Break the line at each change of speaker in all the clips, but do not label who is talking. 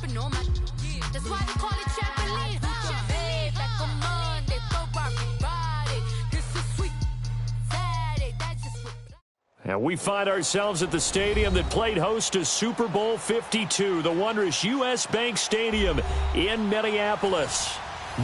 That's why they call it trampoline. Hey, back on Monday, Friday. This is sweet Saturday. That's just sweet.
And we find ourselves at the stadium that played host to Super Bowl 52, the wondrous U.S. Bank Stadium in Minneapolis.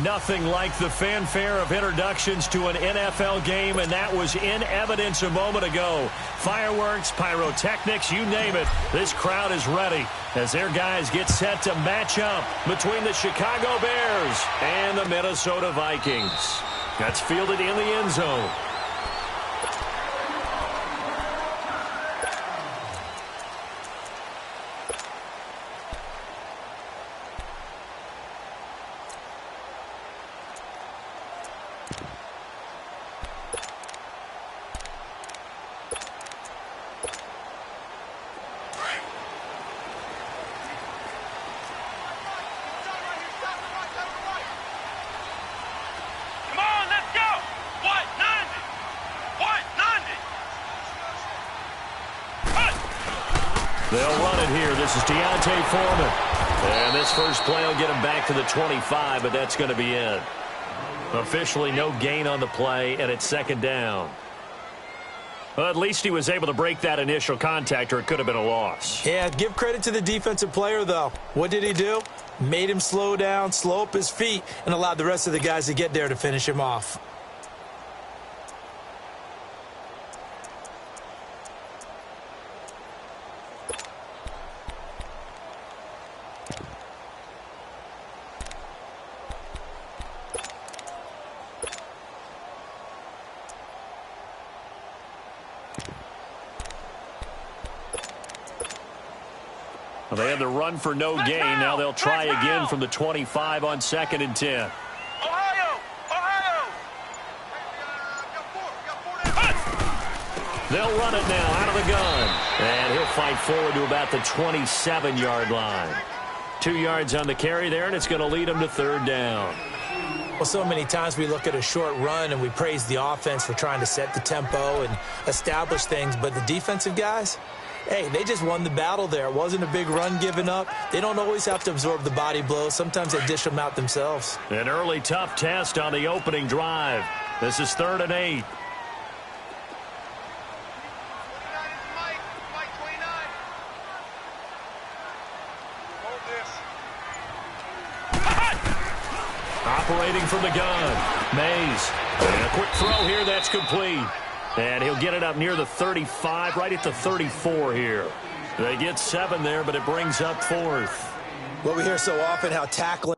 Nothing like the fanfare of introductions to an NFL game, and that was in evidence a moment ago. Fireworks, pyrotechnics, you name it. This crowd is ready as their guys get set to match up between the Chicago Bears and the Minnesota Vikings. That's fielded in the end zone. They'll run it here. This is Deontay Foreman. And this first play will get him back to the 25, but that's going to be it. Officially no gain on the play, and it's second down. Well, at least he was able to break that initial contact, or it could have been a loss.
Yeah, give credit to the defensive player, though. What did he do? Made him slow down, slow up his feet, and allowed the rest of the guys to get there to finish him off.
Well, they had the run for no gain. Now they'll try again from the 25 on 2nd and 10.
Ohio!
They'll run it now out of the gun. And he'll fight forward to about the 27-yard line. 2 yards on the carry there, and it's going to lead him to third down.
Well, so many times we look at a short run and we praise the offense for trying to set the tempo and establish things, but the defensive guys, hey, they just won the battle there. It wasn't a big run given up. They don't always have to absorb the body blows. Sometimes they dish them out themselves.
An early tough test on the opening drive. This is 3rd and 8. Operating from the gun, Mays. And a quick throw here, that's complete. And he'll get it up near the 35, right at the 34 here. They get 7 there, but it brings up 4th.
Well, we hear so often how tackling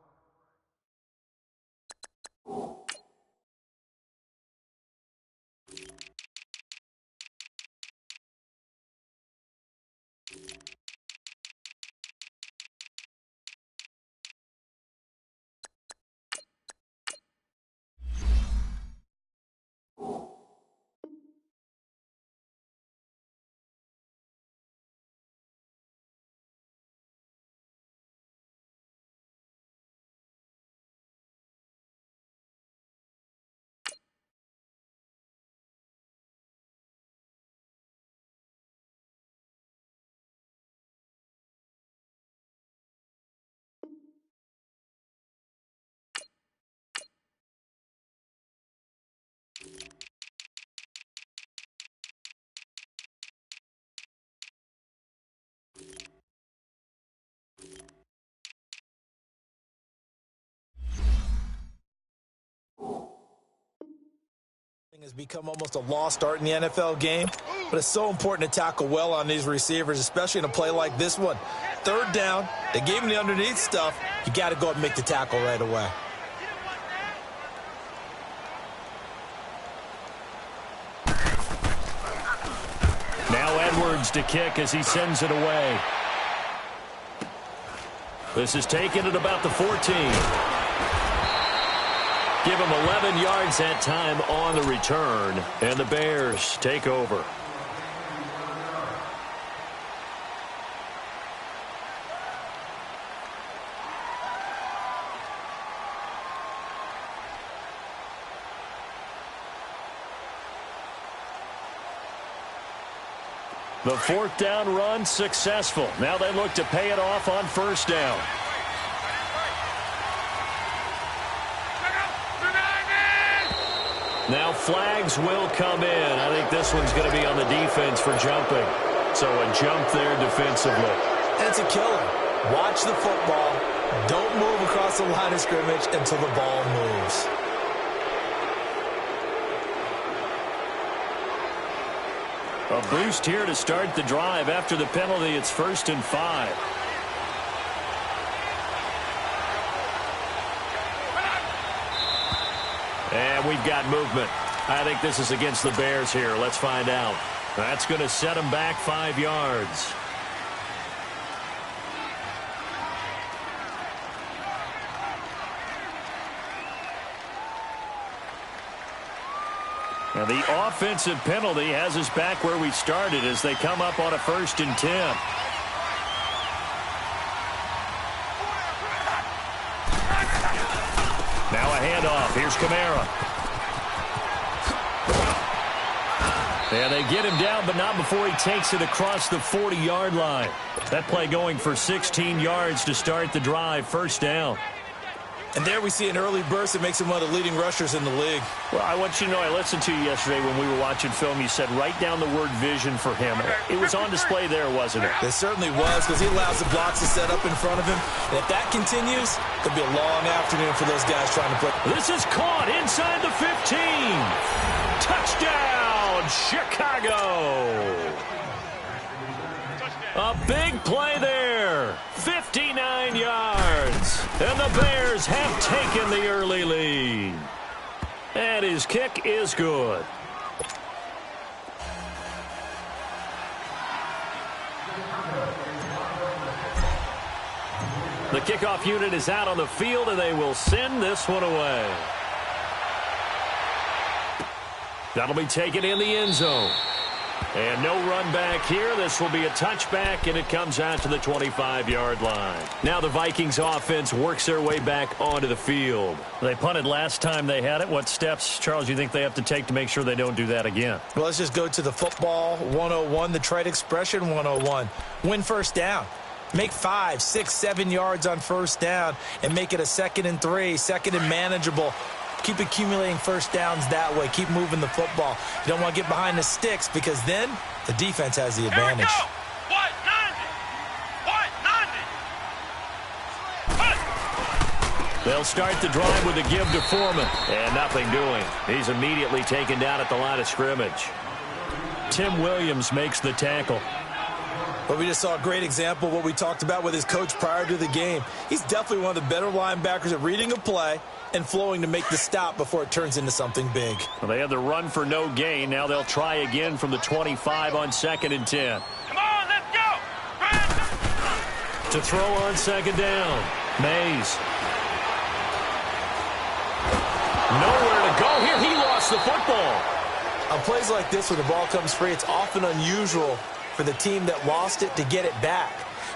has become almost a lost art in the NFL game, but it's so important to tackle well on these receivers, especially in a play like this one. 3rd down, they gave him the underneath stuff. You got to go up and make the tackle right away.
Now Edwards to kick as he sends it away. This is taken at about the 14. Give him 11 yards that time on the return, and the Bears take over. The 4th down run successful. Now they look to pay it off on 1st down. flags will come in. I think this one's going to be on the defense for jumping. So a jump there defensively.
That's a killer. Watch the football. Don't move across the line of scrimmage until the ball moves.
A boost here to start the drive. After the penalty, it's 1st and 5. And we've got movement. I think this is against the Bears here. Let's find out. That's going to set them back 5 yards. And the offensive penalty has us back where we started as they come up on a 1st and 10. Now a handoff. Here's Kamara. And they get him down, but not before he takes it across the 40-yard line. That play going for 16 yards to start the drive. 1st down.
And there we see an early burst that makes him one of the leading rushers in the league.
Well, I want you to know, I listened to you yesterday when we were watching film. You said write down the word vision for him. It was on display there, wasn't it?
It certainly was, because he allows the blocks to set up in front of him. And if that continues, it'll be a long afternoon for those guys trying to play.
This is caught inside the 15. Touchdown, Chicago. A big play there. 59 yards. And the Bears have taken the early lead. And his kick is good. The kickoff unit is out on the field, and they will send this one away. That'll be taken in the end zone. And no run back here. This will be a touchback, and it comes out to the 25-yard line. Now the Vikings offense works their way back onto the field. They punted last time they had it. What steps, Charles, you think they have to take to make sure they don't do that again?
Well, let's just go to the football 101, the trade expression 101. Win 1st down. Make 5, 6, 7 yards on 1st down and make it a 2nd and 3, 2nd and manageable. Keep accumulating 1st downs that way. Keep moving the football. You don't want to get behind the sticks because then the defense has the advantage.
They'll start the drive with a give to Foreman. And nothing doing. He's immediately taken down at the line of scrimmage. Tim Williams makes the tackle.
But we just saw a great example of what we talked about with his coach prior to the game. He's definitely one of the better linebackers at reading a play and flowing to make the stop before it turns into something big.
Well, they had the run for no gain. Now they'll try again from the 25 on 2nd and 10.
Come on, let's go!
To throw on 2nd down. Mays. Nowhere to go here. He lost the football.
On plays like this where the ball comes free, it's often unusual for the team that lost it to get it back.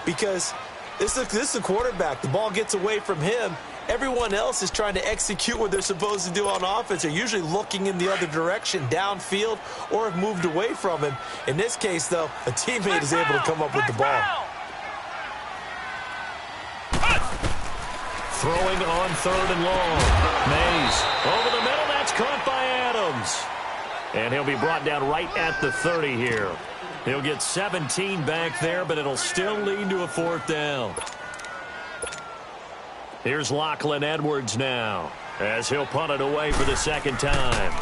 Because this is the quarterback. The ball gets away from him. Everyone else is trying to execute what they're supposed to do on offense. They're usually looking in the other direction, downfield, or have moved away from him. In this case, though, a teammate is able to come up with the ball.
Throwing on 3rd and long. Mays over the middle. That's caught by Adams. And he'll be brought down right at the 30 here. He'll get 17 back there, but it'll still lead to a 4th down. Here's Lachlan Edwards now as he'll punt it away for the 2nd time.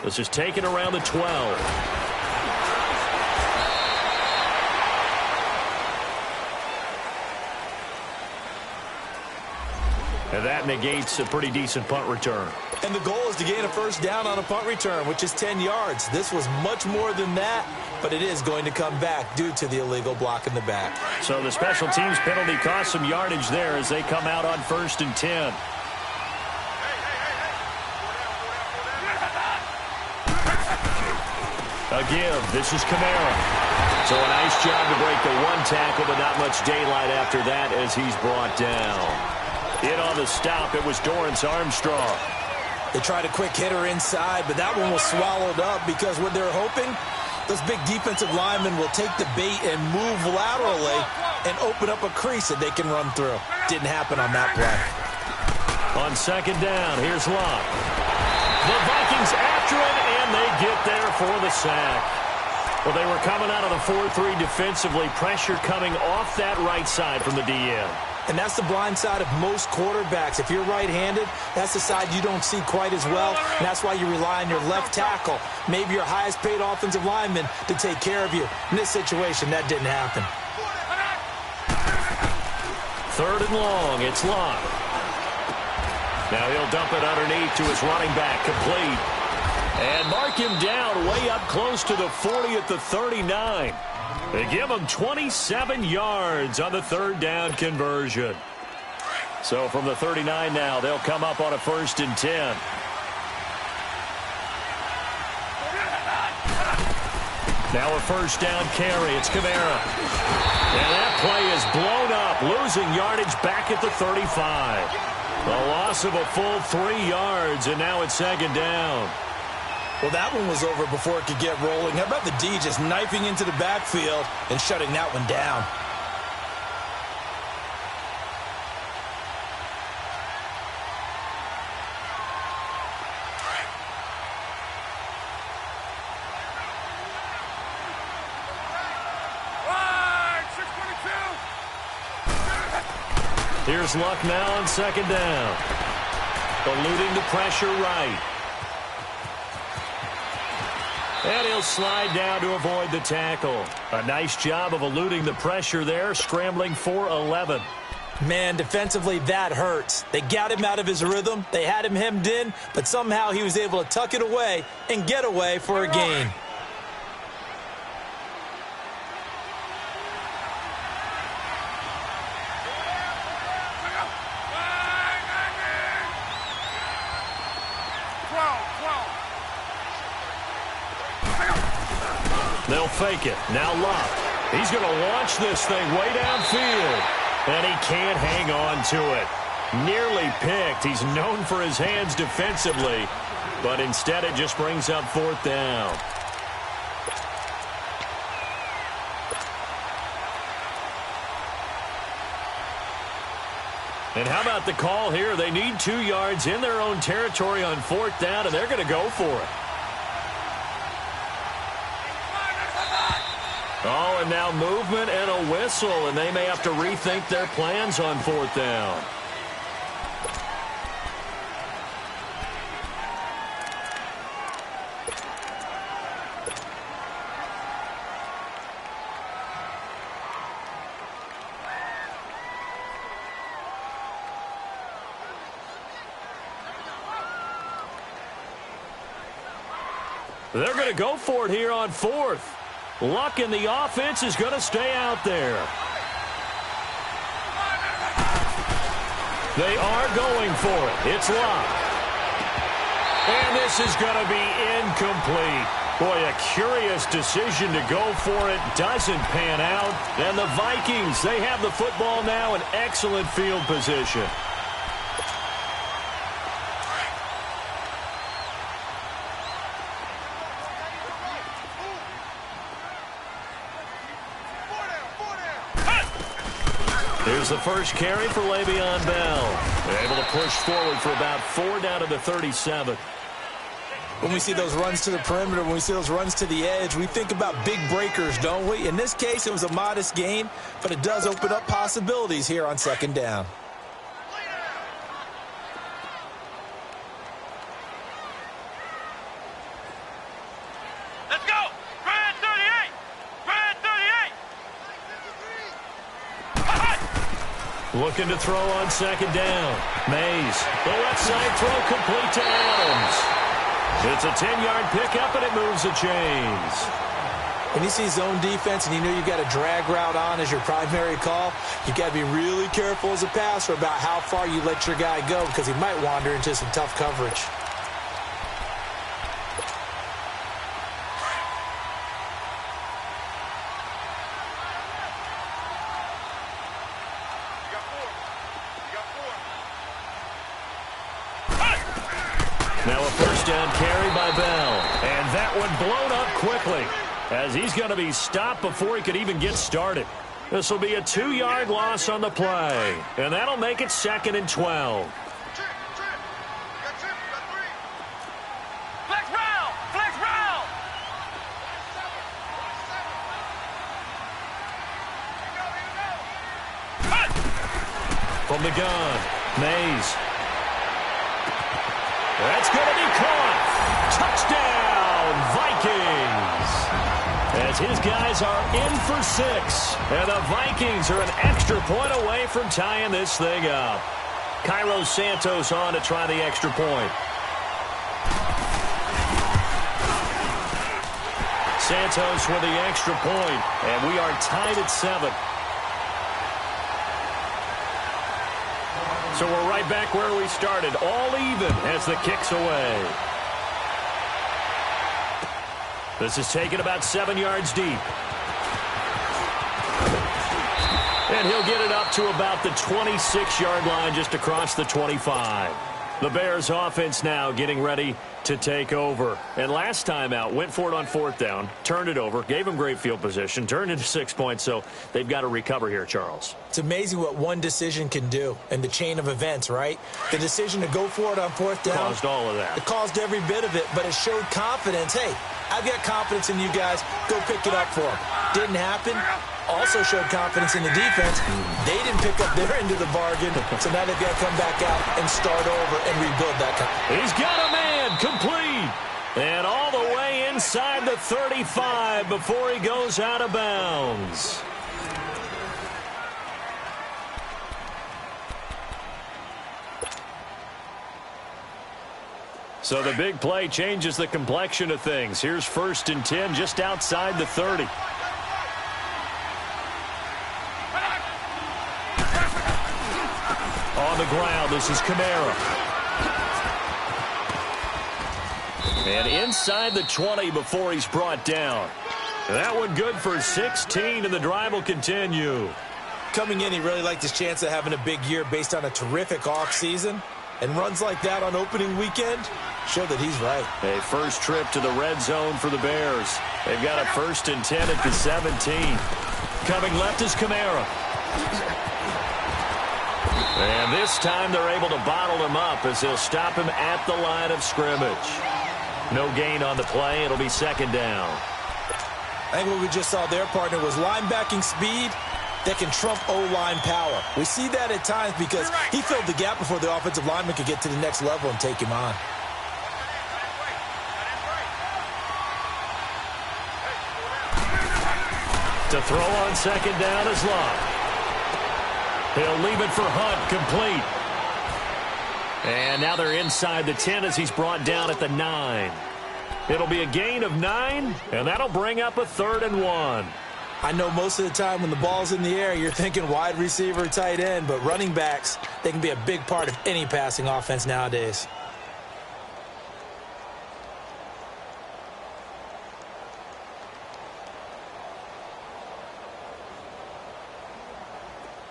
This is taken around the 12. And that negates a pretty decent punt return.
And the goal is to gain a 1st down on a punt return, which is 10 yards. This was much more than that, but it is going to come back due to the illegal block in the back.
So the special teams penalty cost some yardage there as they come out on 1st and 10. A give. This is Kamara. So a nice job to break the 1 tackle, but not much daylight after that as he's brought down. In on the stop, it was Dorrance Armstrong.
They tried a quick hitter inside, but that one was swallowed up because what they're hoping, those big defensive linemen will take the bait and move laterally and open up a crease that they can run through. didn't happen on that play.
On second down, here's Locke. The Vikings after it, and they get there for the sack. Well, they were coming out of the 4-3 defensively. Pressure coming off that right side from the DN.
And that's the blind side of most quarterbacks. If you're right-handed, that's the side you don't see quite as well. And that's why you rely on your left tackle, maybe your highest-paid offensive lineman, to take care of you. In this situation, that didn't happen.
Third and long, it's Locke. Now he'll dump it underneath to his running back, complete. And mark him down way up close to the 40 at the 39. They give him 27 yards on the third down conversion. So from the 39 now, they'll come up on a 1st and 10. Now a first down carry. It's Kamara. And that play is blown up, losing yardage back at the 35. A loss of a full 3 yards, and now it's 2nd down.
Well, that one was over before it could get rolling. How about the D just knifing into the backfield and shutting that one down?
Here's Luck now on 2nd down. Eluding the pressure right. And he'll slide down to avoid the tackle. A nice job of eluding the pressure there, scrambling for 11.
Man, defensively, that hurts. They got him out of his rhythm. They had him hemmed in, but somehow he was able to tuck it away and get away for a gain.
They'll fake it. Now Locke. He's going to launch this thing way downfield. And he can't hang on to it. Nearly picked. He's known for his hands defensively. But instead it just brings up 4th down. And how about the call here? They need 2 yards in their own territory on 4th down, and they're going to go for it. Oh, and now movement and a whistle, and they may have to rethink their plans on 4th down. They're going to go for it here on 4th. Luck in the offense is going to stay out there. They are going for it. It's Luck. And this is going to be incomplete. Boy, a curious decision to go for it. Doesn't pan out. And the Vikings, they have the football now in excellent field position. Here's the first carry for Le'Veon Bell. They're able to push forward for about 4 down to the 37.
When we see those runs to the perimeter, when we see those runs to the edge, we think about big breakers, don't we? In this case, it was a modest gain, but it does open up possibilities here on 2nd down.
Looking to throw on 2nd down. Mays, the left side throw complete to Adams. It's a 10-yard pickup, and it moves the chains.
When you see zone defense and you know you've got a drag route on as your primary call, you've got to be really careful as a passer about how far you let your guy go because he might wander into some tough coverage.
Now a first down carry by Bell. And that one blown up quickly as he's going to be stopped before he could even get started. This will be a 2-yard loss on the play, and that'll make it 2nd and 12. From the gun, Mays. That's going to be caught. Touchdown, Vikings. As his guys are in for 6. And the Vikings are an extra point away from tying this thing up. Cairo Santos on to try the extra point. Santos with the extra point, and we are tied at 7. So we're right back where we started, all even as the kick's away. This is taken about 7 yards deep. And he'll get it up to about the 26-yard line, just across the 25. The Bears offense now getting ready to take over. And last time out, went for it on 4th down, turned it over, gave them great field position, turned into 6 points, so they've got to recover here, Charles.
It's amazing what one decision can do in the chain of events, right? The decision to go for it on 4th down.
Caused all of that.
It caused every bit of it, but it showed confidence. Hey, I've got confidence in you guys. Go pick it up for them. Didn't happen. Also showed confidence in the defense. They didn't pick up their end of the bargain, so now they've got to come back out and start over and rebuild that.
He's got a man complete. And all the way inside the 35 before he goes out of bounds. So the big play changes the complexion of things. Here's 1st and 10 just outside the 30. On the ground, this is Kamara. And inside the 20 before he's brought down. That one good for 16, and the drive will continue.
Coming in, he really liked his chance of having a big year based on a terrific offseason. And runs like that on opening weekend show that he's right.
A first trip to the red zone for the Bears. They've got a 1st and 10 at the 17. Coming left is Kamara. And this time they're able to bottle him up as they'll stop him at the line of scrimmage. No gain on the play. It'll be 2nd down.
I think what we just saw there, partner, was linebacking speed that can trump O-line power. We see that at times because he filled the gap before the offensive lineman could get to the next level and take him on.
To throw on 2nd down is Love. He'll leave it for Hunt, complete. And now they're inside the 10 as he's brought down at the 9. It'll be a gain of 9, and that'll bring up a 3rd and 1.
I know most of the time when the ball's in the air, you're thinking wide receiver, tight end, but running backs, they can be a big part of any passing offense nowadays.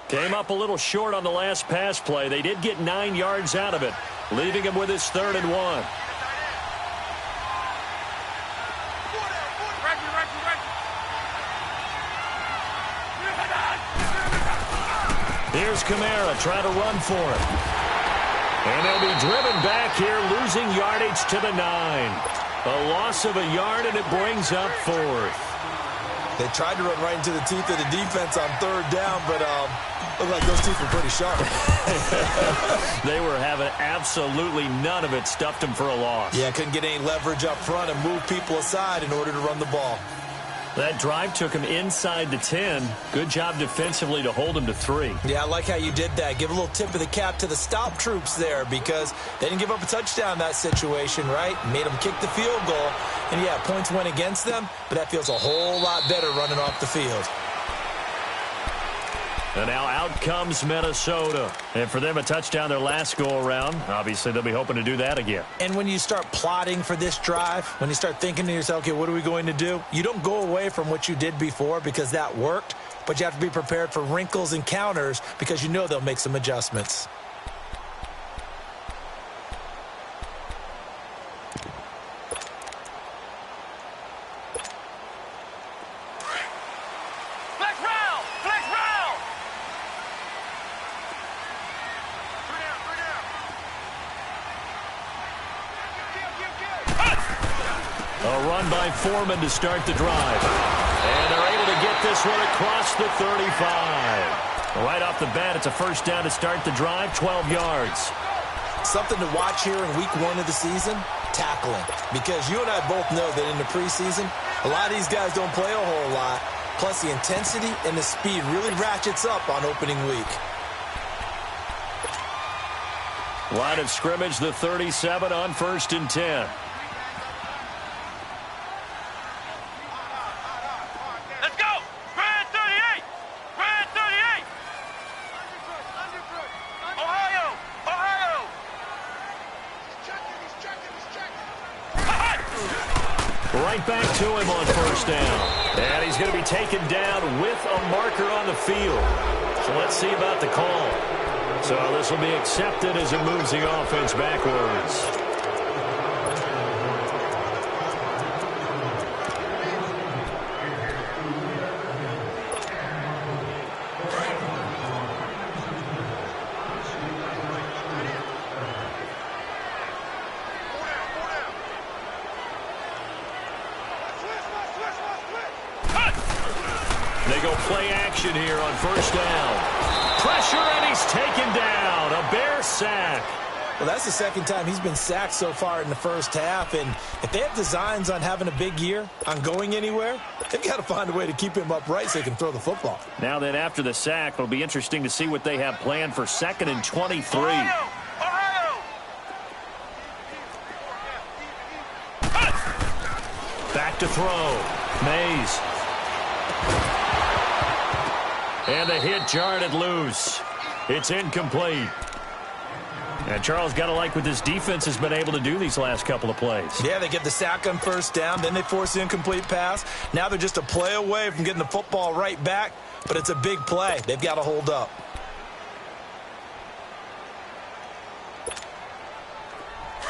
Came up a little short on the last pass play. They did get 9 yards out of it, leaving him with his 3rd and 1. Here's Kamara trying to run for it. And they'll be driven back here, losing yardage to the 9. A loss of a yard, and it brings up 4th.
They tried to run right into the teeth of the defense on 3rd down, but looked like those teeth were pretty sharp.
They were having absolutely none of it. Stuffed them for a loss.
Yeah, couldn't get any leverage up front and move people aside in order to run the ball.
That drive took him inside the 10. Good job defensively to hold him to 3.
Yeah, I like how you did that. Give a little tip of the cap to the stop troops there because they didn't give up a touchdown in that situation, right? Made them kick the field goal. And, yeah, points went against them, but that feels a whole lot better running off the field.
And now out comes Minnesota. And for them, a touchdown their last go-around. Obviously, they'll be hoping to do that again.
And when you start plotting for this drive, when you start thinking to yourself, okay, what are we going to do? You don't go away from what you did before because that worked, but you have to be prepared for wrinkles and counters because you know they'll make some adjustments.
Flex route! Flex route!
A run by Foreman to start the drive. And they're able to get this one across the 35. Right off the bat, it's a first down to start the drive, 12 yards.
Something to watch here in week 1 of the season, tackling. Because you and I both know that in the preseason, a lot of these guys don't play a whole lot. Plus, the intensity and the speed really ratchets up on opening week.
Line of scrimmage, the 37 on 1st and 10.
Let's go! Brand 38! Brand 38! Ohio! Ohio! He's checking.
Right back to him on 1st down. And he's going to be taken down with a marker on the field. So let's see about the call. So this will be accepted as it moves the offense backwards. They go play action here on 1st down. Pressure, and he's taken down. A Bear sack.
Well, that's the second time he's been sacked so far in the first half. And if they have designs on having a big year, on going anywhere, they've got to find a way to keep him upright so he can throw the football.
Now then, after the sack, it'll be interesting to see what they have planned for 2nd and 23.
Ohio! Ohio!
Back to throw. Mays. And the hit jarred it loose. It's incomplete. And Charles, got to like what this defense has been able to do these last couple of plays.
Yeah, they get the sack on 1st down, then they force the incomplete pass. Now they're just a play away from getting the football right back, but it's a big play. They've got to hold up.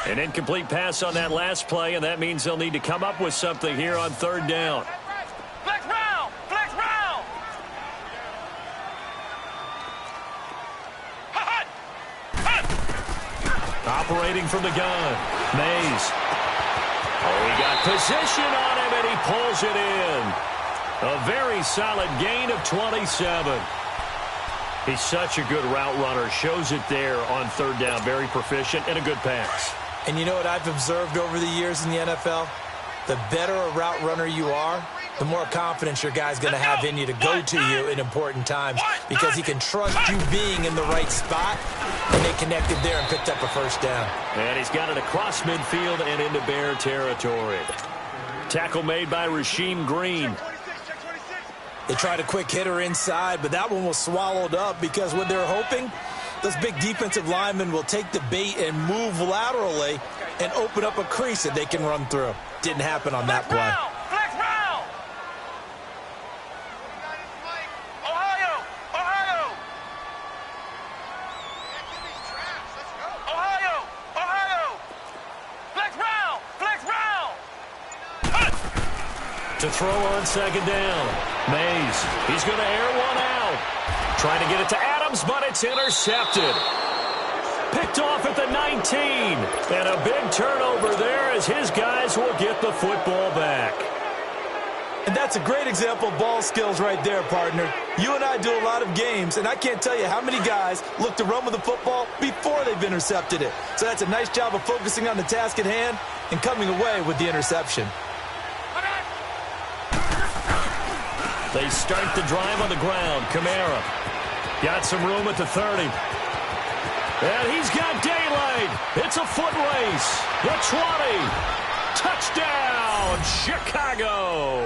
An incomplete pass on that last play, and that means they'll need to come up with something here on 3rd down.
Flex round! Flex round! Hot!
Operating from the gun. Mays. Oh, he got position on him, and he pulls it in. A very solid gain of 27. He's such a good route runner. Shows it there on 3rd down. Very proficient and a good pass.
And you know what I've observed over the years in the NFL? The better a route runner you are, the more confidence your guy's going to have in you to go to you in important times because he can trust you being in the right spot, and they connected there and picked up a 1st down.
And he's got it across midfield and into Bear territory. Tackle made by Rasheem Green.
They tried a quick hitter inside, but that one was swallowed up because what they're hoping, those big defensive linemen will take the bait and move laterally and open up a crease that they can run through. Didn't happen on that play.
Flex round! Ohio! Ohio! Ohio! Ohio! Flex round! Flex round!
To throw on 2nd down. Mays. He's going to air one out. Trying to get it to Adams, but it's intercepted. Picked off at the 19. And a big turnover there as his guys will get the football back.
And that's a great example of ball skills right there, partner. You and I do a lot of games, and I can't tell you how many guys look to run with the football before they've intercepted it. So that's a nice job of focusing on the task at hand and coming away with the interception.
They start the drive on the ground. Kamara got some room at the 30. And he's got daylight. It's a foot race. The 20. Touchdown, Chicago.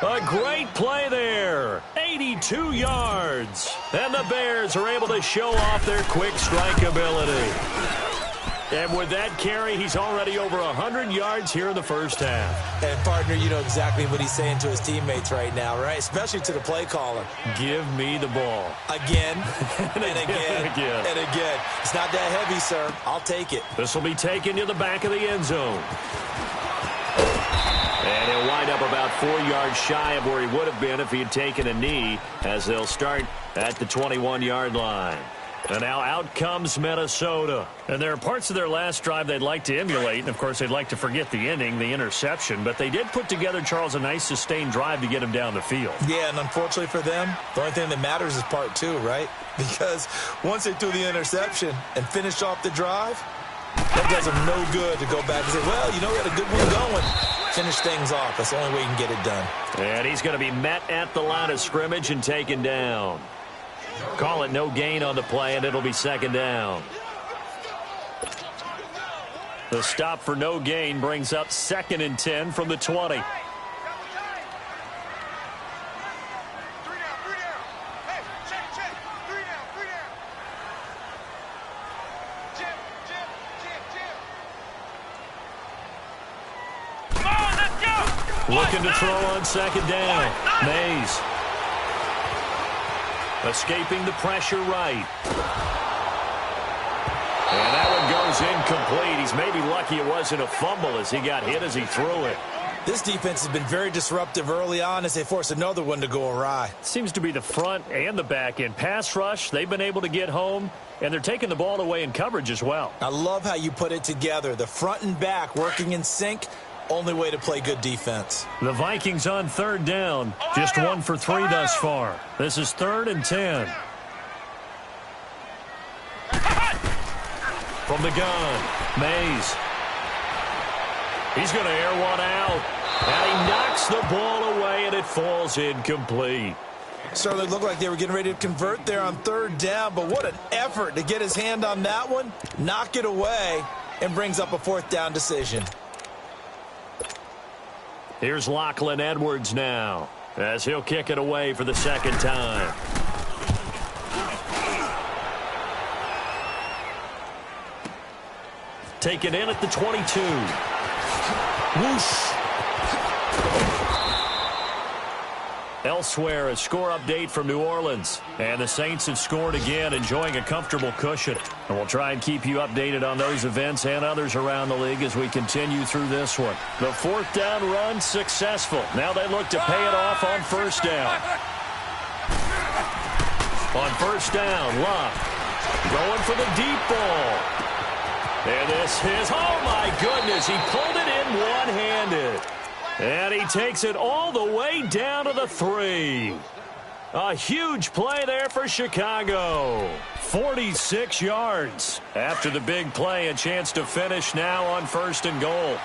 A great play there. 82 yards. And the Bears are able to show off their quick strike ability. And with that carry, he's already over 100 yards here in the first half.
And, partner, you know exactly what he's saying to his teammates right now, right? Especially to the play caller.
Give me the ball.
Again, and again,
and again.
and again. It's not that heavy, sir. I'll take it.
This will be taken to the back of the end zone. And he'll wind up about 4 yards shy of where he would have been if he had taken a knee, as they'll start at the 21-yard line. And now out comes Minnesota. And there are parts of their last drive they'd like to emulate. And, of course, they'd like to forget the inning, the interception. But they did put together, Charles, a nice sustained drive to get him down the field.
Yeah, and unfortunately for them, the only thing that matters is part two, right? Because once they threw the interception and finished off the drive, that does them no good to go back and say, well, you know, we had a good one going. Finish things off. That's the only way you can get it done.
And he's going to be met at the line of scrimmage and taken down. Call it no gain on the play, and it'll be second down. The stop for no gain brings up 2nd and 10 from the 20. Looking to throw on second down. Mays. Escaping the pressure right. And that one goes incomplete. He's maybe lucky it wasn't a fumble as he got hit as he threw it.
This defense has been very disruptive early on as they force another one to go awry.
Seems to be the front and the back end. Pass rush, they've been able to get home, and they're taking the ball away in coverage as well.
I love how you put it together. The front and back working in sync. Only way to play good defense.
The Vikings on third down. Just 1 for 3 thus far. This is 3rd and 10. From the gun, Mays. He's going to air one out. And he knocks the ball away, and it falls incomplete.
Certainly looked like they were getting ready to convert there on 3rd down, but what an effort to get his hand on that one, knock it away, and brings up a 4th down decision.
Here's Lachlan Edwards now as he'll kick it away for the 2nd time. Taken in at the 22. Whoosh. Elsewhere, a score update from New Orleans. And the Saints have scored again, enjoying a comfortable cushion. And we'll try and keep you updated on those events and others around the league as we continue through this one. The 4th down run successful. Now they look to pay it off on 1st down. On 1st down, Love going for the deep ball. And this is, oh my goodness, he pulled it in one-handed. And he takes it all the way down to the 3. A huge play there for Chicago. 46 yards. After the big play, a chance to finish now on 1st and goal.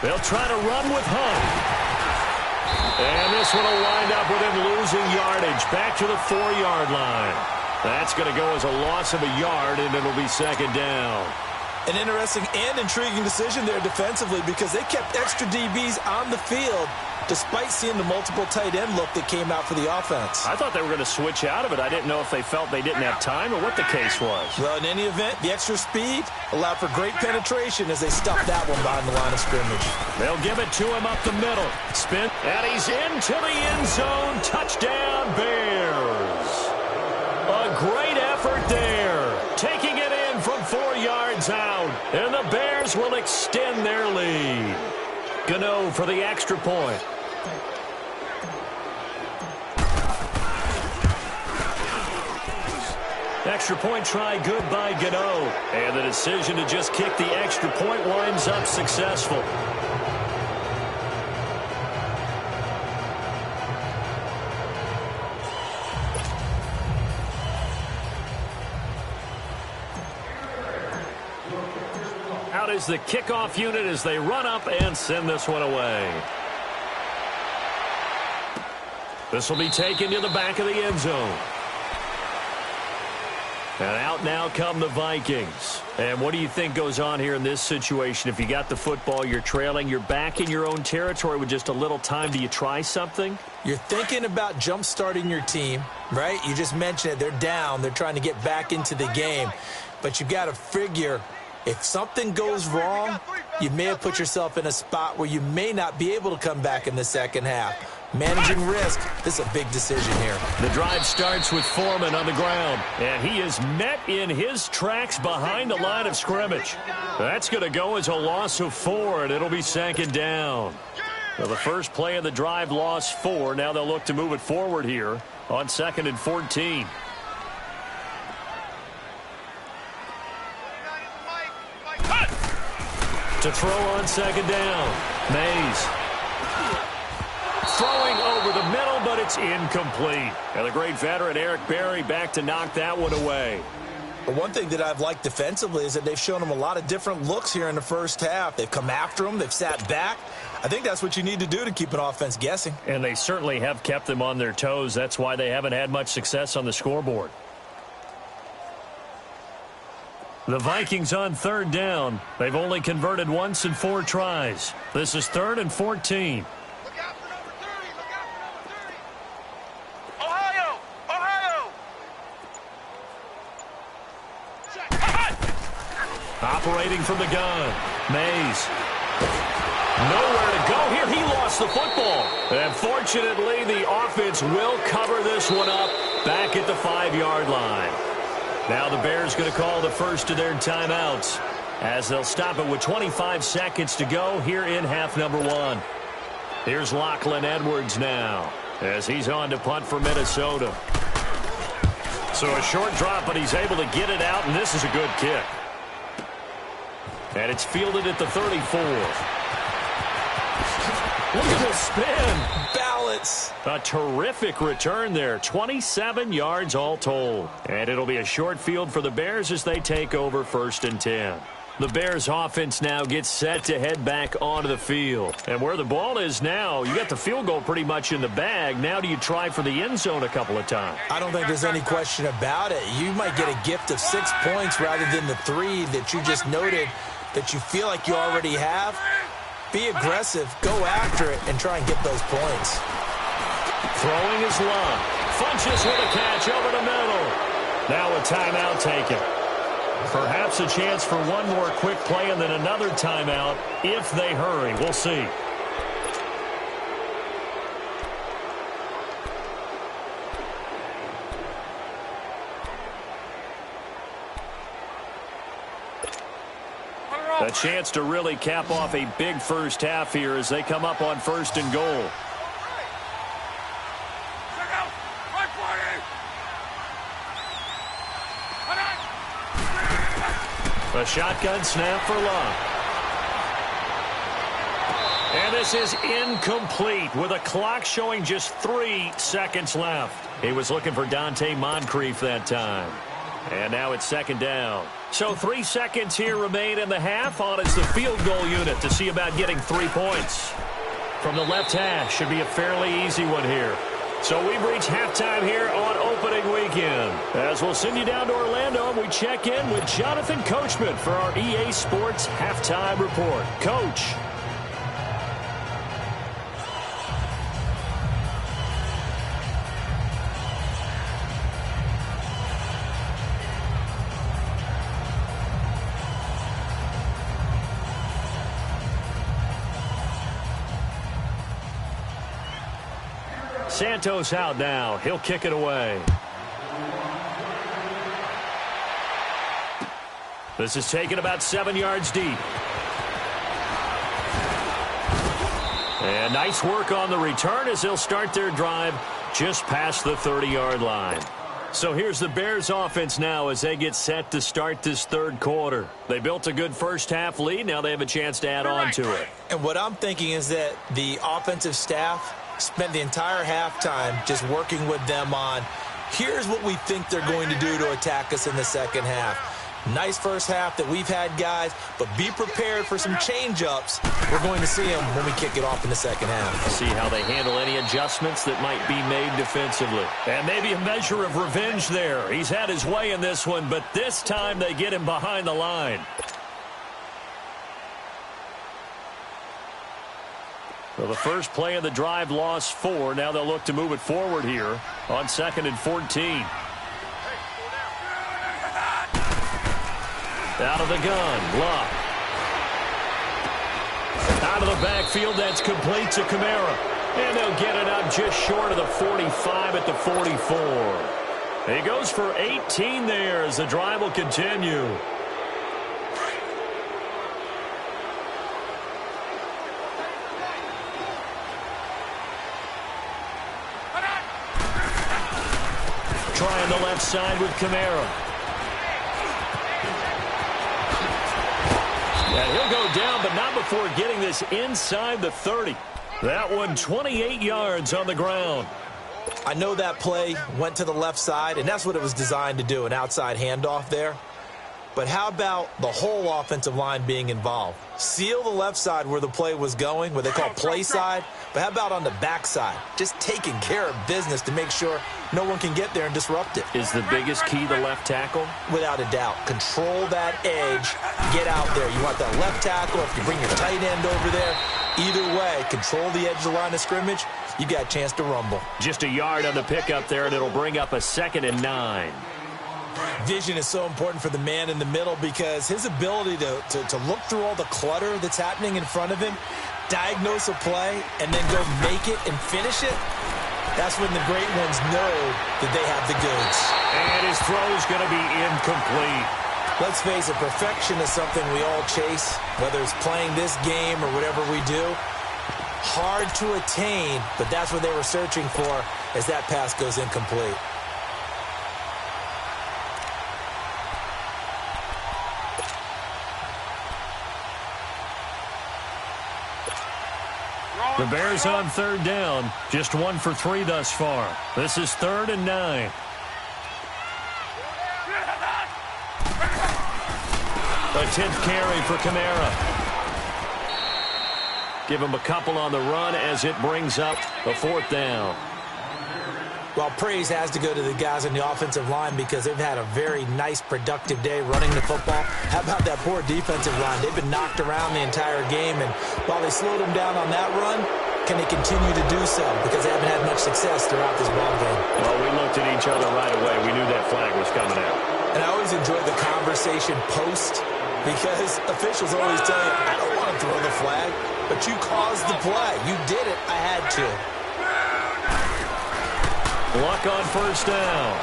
They'll try to run with Hunt. And this one will wind up with him losing yardage. Back to the 4-yard line. That's going to go as a loss of a yard, and it'll be 2nd down.
An interesting and intriguing decision there defensively because they kept extra DBs on the field despite seeing the multiple tight end look that came out for the offense.
I thought they were going to switch out of it. I didn't know if they felt they didn't have time or what the case was.
Well, in any event, the extra speed allowed for great penetration as they stuffed that one behind the line of scrimmage.
They'll give it to him up the middle. Spin, and he's into the end zone. Touchdown, Bears. A great effort there. Taking it in from 4 yards out. And the Bears will extend their lead. Gano for the extra point. Extra point try good by Gano. And the decision to just kick the extra point winds up successful. Out is the kickoff unit as they run up and send this one away. This will be taken to the back of the end zone. And out now come the Vikings. And what do you think goes on here in this situation? If you got the football, you're trailing, you're back in your own territory with just a little time. Do you try something?
You're thinking about jump-starting your team, right? You just mentioned it. They're down. They're trying to get back into the game. But you've got to figure if something goes wrong, you may have put yourself in a spot where you may not be able to come back in the second half. Managing risk, this is a big decision here.
The drive starts with Foreman on the ground, and he is met in his tracks behind the line of scrimmage. That's going to go as a loss of 4, and it'll be 2nd down. Well, the first play of the drive lost 4. Now they'll look to move it forward here on 2nd and 14. To throw on 2nd down. Mays. Throwing over the middle, but it's incomplete. And the great veteran Eric Berry back to knock that one away.
But one thing that I've liked defensively is that they've shown them a lot of different looks here in the first half. They've come after them. They've sat back. I think that's what you need to do to keep an offense guessing.
And they certainly have kept them on their toes. That's why they haven't had much success on the scoreboard. The Vikings on 3rd down. They've only converted once in 4 tries. This is 3rd and 14.
Look out for number 30. Look out for number 30. Ohio! Ohio!
Operating from the gun. Mays. Nowhere to go here. He lost the football. And fortunately, the offense will cover this one up back at the 5-yard line. Now the Bears going to call the first of their timeouts as they'll stop it with 25 seconds to go here in half number 1. Here's Lachlan Edwards now as he's on to punt for Minnesota. So a short drop, but he's able to get it out, and this is a good kick. And it's fielded at the 34. Look at the spin.
Balance.
A terrific return there. 27 yards all told. And it'll be a short field for the Bears as they take over 1st and 10. The Bears offense now gets set to head back onto the field. And where the ball is now, you got the field goal pretty much in the bag. Now do you try for the end zone a couple of times?
I don't think there's any question about it. You might get a gift of 6 points rather than the 3 that you just noted that you feel like you already have. Be aggressive, go after it, and try and get those points.
Throwing is Love. Funches with a catch over the middle. Now a timeout taken. Perhaps a chance for one more quick play and then another timeout if they hurry. We'll see. A chance to really cap off a big first half here as they come up on 1st and goal. A shotgun snap for Love. And this is incomplete with a clock showing just 3 seconds left. He was looking for Dante Moncrief that time. And now it's 2nd down. So 3 seconds here remain in the half. On is the field goal unit to see about getting 3 points. From the left hash, should be a fairly easy one here. So we've reached halftime here on opening weekend. As we'll send you down to Orlando, and we check in with Jonathan Coachman for our EA Sports Halftime Report. Coach. Santos out now. He'll kick it away. This is taken about 7 yards deep. And nice work on the return as they'll start their drive just past the 30-yard line. So here's the Bears offense now as they get set to start this 3rd quarter. They built a good first half lead. Now they have a chance to add on to it.
And what I'm thinking is that the offensive staff spent the entire halftime just working with them on, here's what we think they're going to do to attack us in the second half. Nice first half that we've had, guys, but be prepared for some change-ups. We're going to see them when we kick it off in the second half.
See how they handle any adjustments that might be made defensively. And maybe a measure of revenge there. He's had his way in this one, but this time they get him behind the line. Well, the first play of the drive lost 4. Now they'll look to move it forward here on 2nd and 14. Out of the gun, Luck. Out of the backfield, that's complete to Kamara. And they'll get it up just short of the 45 at the 44. He goes for 18 there as the drive will continue. try on the left side with Kamara. And he'll go down, but not before getting this inside the 30. That one 28 yards on the ground.
I know that play went to the left side, and that's what it was designed to do, an outside handoff there. But how about the whole offensive line being involved? Seal the left side where the play was going, what they call play side. But how about on the back side? Just taking care of business to make sure no one can get there and disrupt it.
Is the biggest key the left tackle?
Without a doubt. Control that edge. Get out there. You want that left tackle. If you bring your tight end over there, either way, control the edge of the line of scrimmage. You got a chance to rumble.
Just a yard on the pickup there, and it'll bring up a 2nd and 9.
Vision is so important for the man in the middle because his ability to look through all the clutter that's happening in front of him, diagnose a play, and then go make it and finish it, that's when the great ones know that they have the goods.
And his throw is going to be incomplete.
Let's face it, perfection is something we all chase, whether it's playing this game or whatever we do. Hard to attain, but that's what they were searching for as that pass goes incomplete.
The Bears on 3rd down. Just 1 for 3 thus far. This is 3rd and 9. A 10th carry for Kamara. Give him a couple on the run as it brings up a 4th down.
Well, praise has to go to the guys on the offensive line because they've had a very nice, productive day running the football. How about that poor defensive line? They've been knocked around the entire game, and while they slowed them down on that run, can they continue to do so? Because they haven't had much success throughout this ballgame.
Well, we looked at each other right away. We knew that flag was coming out.
And I always enjoy the conversation post because officials always tell you, I don't want to throw the flag, but you caused the play. You did it. I had to.
Luck on 1st down.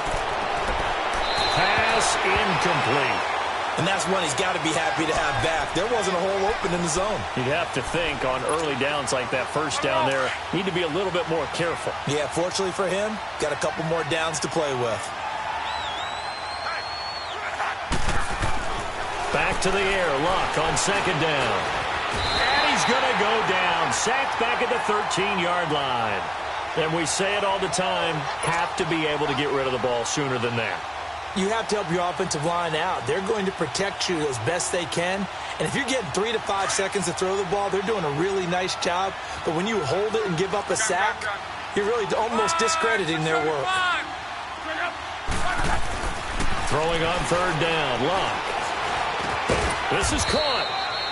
Pass incomplete.
And that's one he's got to be happy to have back. There wasn't a hole open in the zone.
You'd have to think on early downs like that 1st down there, need to be a little bit more careful.
Yeah, fortunately for him, got a couple more downs to play with.
Back to the air. Luck on 2nd down. And he's going to go down. Sacked back at the 13-yard line. And we say it all the time, have to be able to get rid of the ball sooner than that.
You have to help your offensive line out. They're going to protect you as best they can. And if you're getting 3 to 5 seconds to throw the ball, they're doing a really nice job. But when you hold it and give up a sack, you're really almost discrediting their work.
Throwing on 3rd down. Luck. This is caught.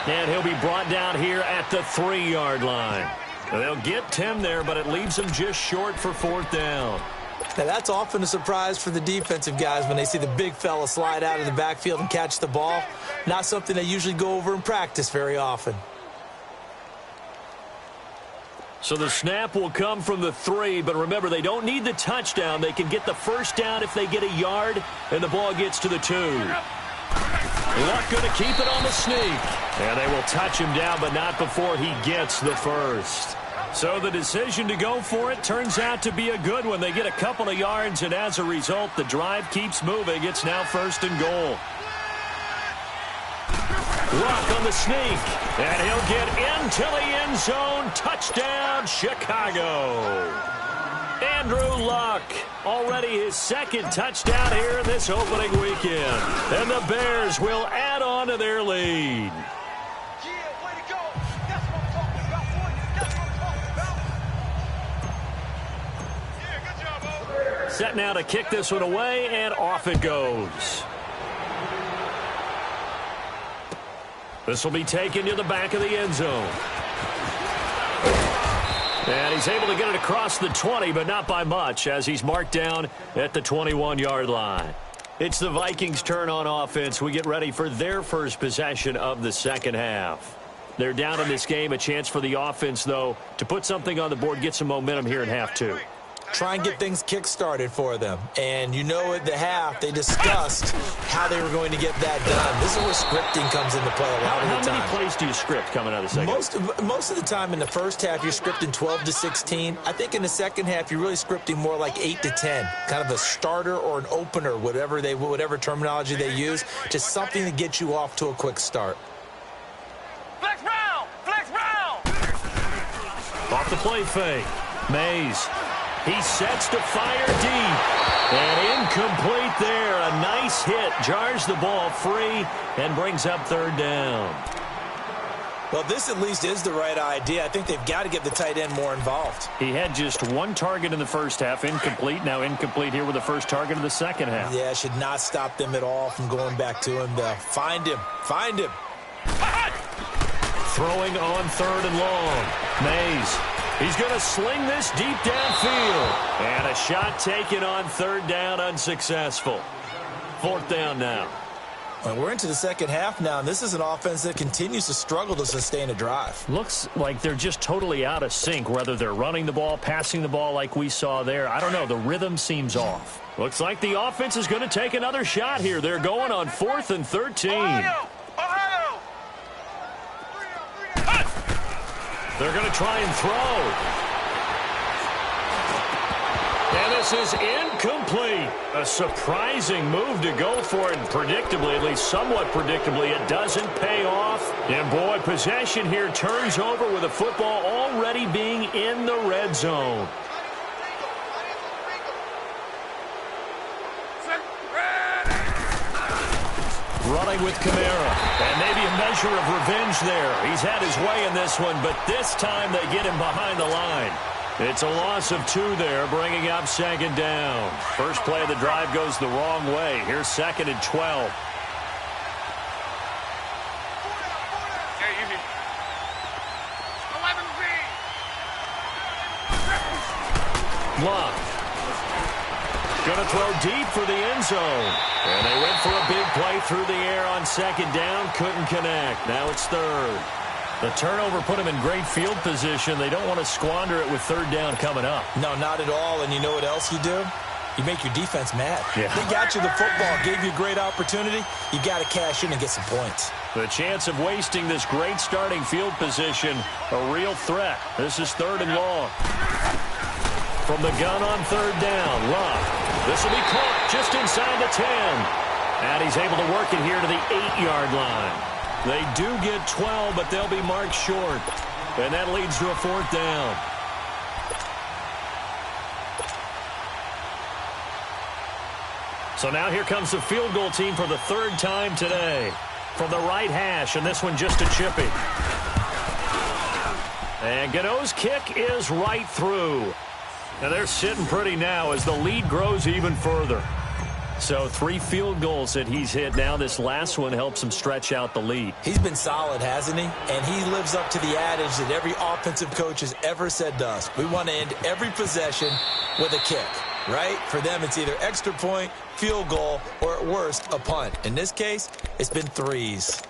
And he'll be brought down here at the 3-yard line. They'll get 10 there, but it leaves them just short for 4th down.
Now, that's often a surprise for the defensive guys when they see the big fella slide out of the backfield and catch the ball. Not something they usually go over in practice very often.
So the snap will come from the 3, but remember, they don't need the touchdown. They can get the 1st down if they get a yard, and the ball gets to the 2. Luck going to keep it on the sneak. And they will touch him down, but not before he gets the 1st. So the decision to go for it turns out to be a good one. They get a couple of yards, and as a result, the drive keeps moving. It's now 1st and goal. Luck on the sneak, and he'll get into the end zone. Touchdown, Chicago. Andrew Luck, already his 2nd touchdown here in this opening weekend. And the Bears will add on to their lead. Set now to kick this one away, and off it goes. This will be taken to the back of the end zone. And he's able to get it across the 20, but not by much, as he's marked down at the 21-yard line. It's the Vikings' turn on offense. We get ready for their first possession of the 2nd half. They're down in this game. A chance for the offense, though, to put something on the board, get some momentum here in half 2.
try and get things kick-started for them. And you know at the half, they discussed how they were going to get that done. This is where scripting comes into play a lot of the time.
How many plays do you script coming out of the second?
Most of the time in the first half, you're scripting 12 to 16. I think in the second half, you're really scripting more like 8 to 10. Kind of a starter or an opener, whatever terminology they use. Just something to get you off to a quick start.
Flex round! Flex round!
Off the play fake. Mays. He sets to fire deep. And incomplete there. A nice hit. Jars the ball free and brings up third down.
Well, this at least is the right idea. I think they've got to get the tight end more involved.
He had just one target in the first half. Incomplete. Now incomplete here with the first target of the second half.
Yeah, should not stop them at all from going back to him. Find him. Find him.
Throwing on third and long. Mays. He's going to sling this deep downfield. And a shot taken on third down, unsuccessful. Fourth down now.
Well, we're into the second half now, and this is an offense that continues to struggle to sustain a drive.
Looks like they're just totally out of sync, whether they're running the ball, passing the ball like we saw there. I don't know. The rhythm seems off. Looks like the offense is going to take another shot here. They're going on 4th and 13.
Ohio! Ohio!
They're going to try and throw. And this is incomplete. A surprising move to go for it. Predictably, at least somewhat predictably, it doesn't pay off. And boy, possession here turns over with the football already being in the red zone. Running with Kamara. And maybe a measure of revenge there. He's had his way in this one, but this time they get him behind the line. It's a loss of 2 there, bringing up second down. First play of the drive goes the wrong way. Here's 2nd and 12. Love. Going to throw deep for the end zone. And they went for a big play through the air on second down. Couldn't connect. Now it's third. The turnover put them in great field position. They don't want to squander it with third down coming up.
No, not at all. And you know what else you do? You make your defense mad.
Yeah.
They got you the football, gave you a great opportunity. You got to cash in and get some points.
The chance of wasting this great starting field position, a real threat. This is 3rd and long. From the gun on third down, Love. This will be caught just inside the 10. And he's able to work it here to the 8-yard line. They do get 12, but they'll be marked short. And that leads to a 4th down. So now here comes the field goal team for the 3rd time today. From the right hash, and this one just a chippy. And Gano's kick is right through. And they're sitting pretty now as the lead grows even further. So 3 field goals that he's hit now. This last one helps him stretch out the lead.
He's been solid, hasn't he? And he lives up to the adage that every offensive coach has ever said to us. We want to end every possession with a kick, right? For them, it's either extra point, field goal, or at worst, a punt. In this case, it's been 3s.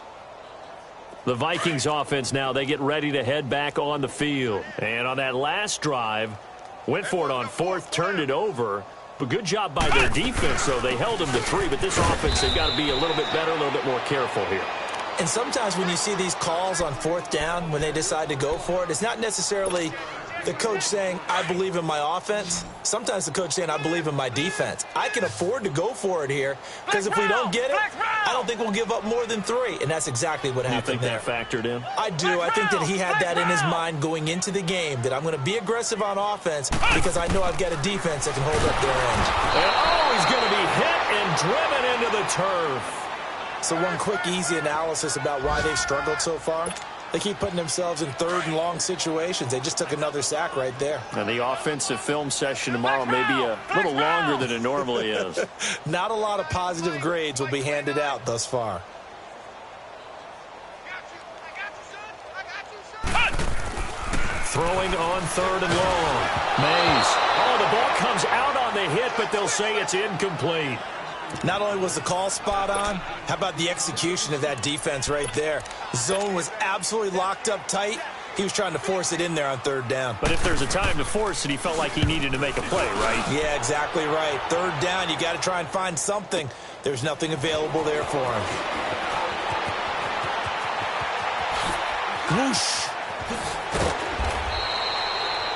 The Vikings offense now, they get ready to head back on the field. And on that last drive, went for it on 4th, turned it over. But good job by their defense, though. They held them to 3, but this offense, they've got to be a little bit better, a little bit more careful here.
And sometimes when you see these calls on 4th down, when they decide to go for it, it's not necessarily the coach saying, I believe in my offense. Sometimes the coach saying, I believe in my defense. I can afford to go for it here because if we don't get it, I don't think we'll give up more than 3. And that's exactly what happened there.
You think that factored in?
I do. I think that he had that in his mind going into the game, that I'm going to be aggressive on offense because I know I've got a defense that can hold up their end.
And he's going to be hit and driven into the turf.
So one quick, easy analysis about why they've struggled so far. They keep putting themselves in 3rd and long situations. They just took another sack right there.
And the offensive film session tomorrow may be a little longer than it normally is.
Not a lot of positive grades will be handed out thus far.
Throwing on 3rd and long. Mays. Oh, the ball comes out on the hit, but they'll say it's incomplete.
Not only was the call spot on, how about the execution of that defense right there? Zone was absolutely locked up tight. He was trying to force it in there on third down.
But if there's a time to force it, he felt like he needed to make a play, right?
Yeah, exactly right. Third down, you got to try and find something. There's nothing available there for him. Whoosh.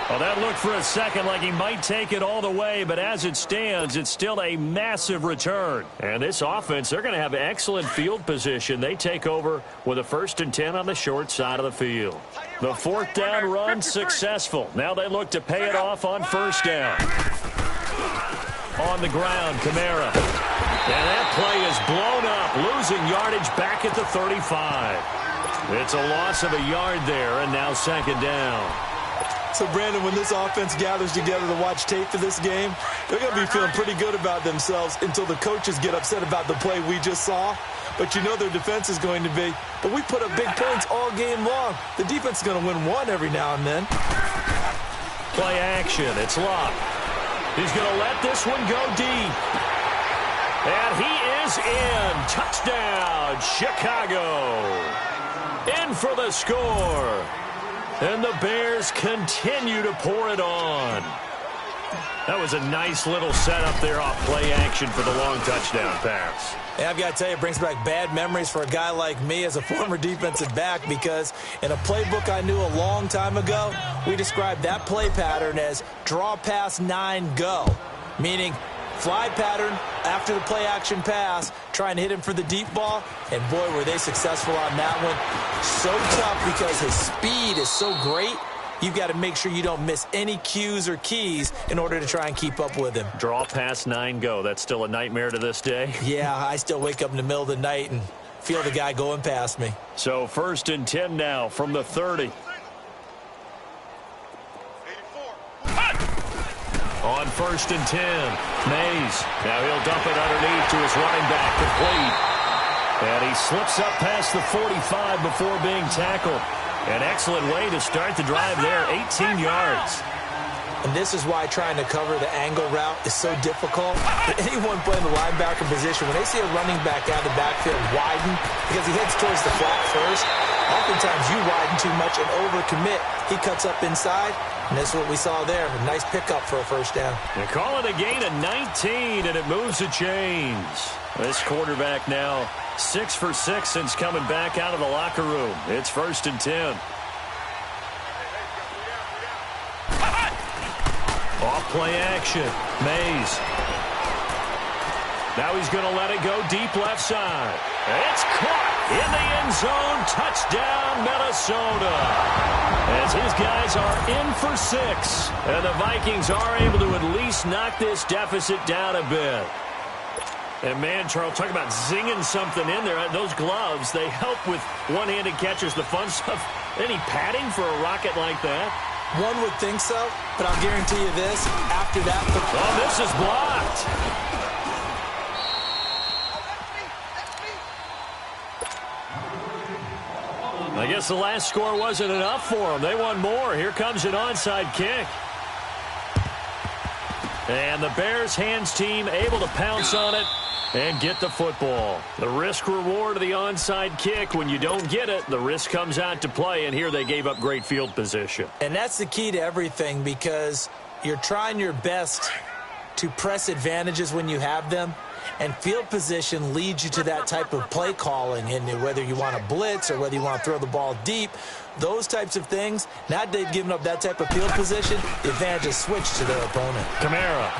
Well, that looked for a second like he might take it all the way, but as it stands, it's still a massive return. And this offense, they're going to have excellent field position. They take over with a 1st and 10 on the short side of the field. The 4th down run successful. Now they look to pay it off on 1st down. On the ground, Kamara. And that play is blown up, losing yardage back at the 35. It's a loss of a yard there, and now 2nd down.
So, Brandon, when this offense gathers together to watch tape for this game, they're going to be feeling pretty good about themselves until the coaches get upset about the play we just saw. But you know their defense is going to be. But we put up big points all game long. The defense is going to win one every now and then.
Play action. It's Locke. He's going to let this one go deep. And he is in. Touchdown, Chicago. In for the score. And the Bears continue to pour it on. That was a nice little setup there off play action for the long touchdown pass.
Yeah, I've got to tell you, it brings back bad memories for a guy like me as a former defensive back, because in a playbook I knew a long time ago, we described that play pattern as draw pass 9 go, meaning fly pattern after the play action pass, trying to hit him for the deep ball, and boy, were they successful on that one. So tough because his speed is so great, you've got to make sure you don't miss any cues or keys in order to try and keep up with him.
Draw pass 9 go. That's still a nightmare to this day?
Yeah, I still wake up in the middle of the night and feel the guy going past me.
So 1st and 10 now from the 30. On 1st and 10, Mays. Now he'll dump it underneath to his running back, complete. And he slips up past the 45 before being tackled. An excellent way to start the drive there, 18 yards.
And this is why trying to cover the angle route is so difficult. Anyone playing the linebacker position, when they see a running back out of the backfield widen, because he heads towards the flat first, oftentimes you widen too much and overcommit. He cuts up inside, and that's what we saw there. A nice pickup for a 1st down.
They call it a gain of 19, and it moves the chains. This quarterback now 6 for 6 since coming back out of the locker room. It's 1st and 10. Off play action. Mays. Now he's going to let it go deep left side. It's caught in the end zone. Touchdown, Minnesota. As his guys are in for 6. And the Vikings are able to at least knock this deficit down a bit. And, man, Charles, talk about zinging something in there. Those gloves, they help with one-handed catches, the fun stuff. Any padding for a rocket like that?
One would think so, but I'll guarantee you this. After that...
Oh, this is blocked. I guess the last score wasn't enough for them. They want more. Here comes an onside kick. And the Bears hands team able to pounce on it and get the football. The risk reward of the onside kick. When you don't get it, the risk comes out to play, and here they gave up great field position.
And that's the key to everything, because you're trying your best to press advantages when you have them, and field position leads you to that type of play calling. And whether you want to blitz or whether you want to throw the ball deep, those types of things, now that they've given up that type of field position, the advantage is switched to their opponent.
Kamara.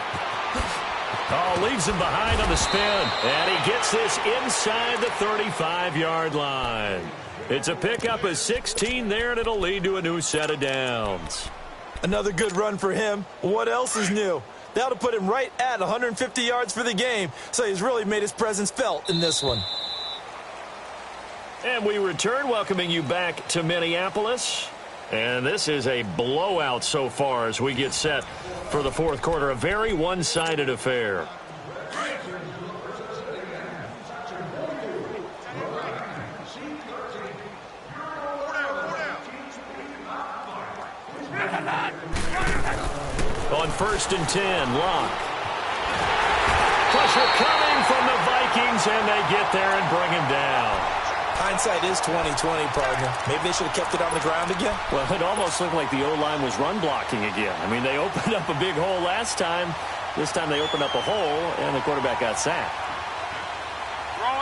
Oh, leaves him behind on the spin. And he gets this inside the 35-yard line. It's a pickup of 16 there, and it'll lead to a new set of downs.
Another good run for him. What else is new? That'll put him right at 150 yards for the game. So he's really made his presence felt in this one.
And we return, welcoming you back to Minneapolis. And this is a blowout so far as we get set for the 4th quarter. A very one-sided affair. On 1st and 10, Locke. Pressure coming from the Vikings, and they get there and bring him down.
Hindsight is 20/20, partner. Maybe they should have kept it on the ground again.
Well, it almost looked like the O-line was run blocking again. I mean, they opened up a big hole last time. This time they opened up a hole, and the quarterback got sacked.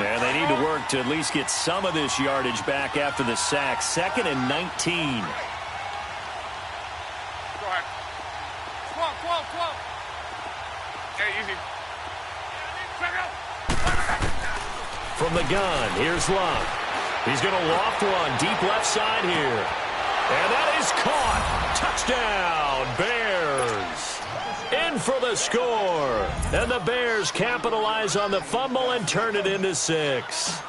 And they need to work to at least get some of this yardage back after the sack. 2nd and 19.
Go ahead. Come on. Okay, easy.
From the gun, here's Luck. He's going to loft one deep left side here. And that is caught. Touchdown, Bears. In for the score. And the Bears capitalize on the fumble and turn it into 6.